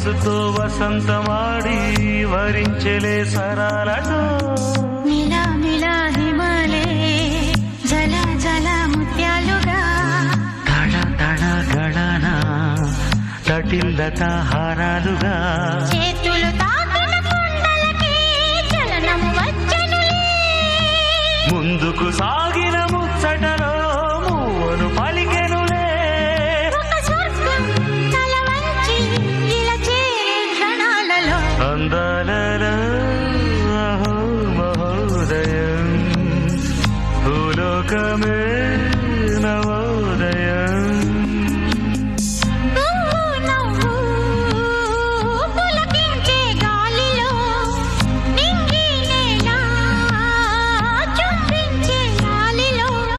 మనసుతో వసంతమాడి వరించెలే సరాలతో మిలా మిలా హిమాలే జల జల ముత్యాలుగా తడ తడ గడన తటిల్లత హారాలుగా చేతులు తాకిన కొండలకి చలనం వచ్చెనులే ముందుకు సాగిన ముచ్చటలో మూవను పలికెనులే ఒక స్వర్గం తల వంచి ఇలా చేరే క్షణాలలో అందాలలో అహో మహోదయం భూలోకమే నవో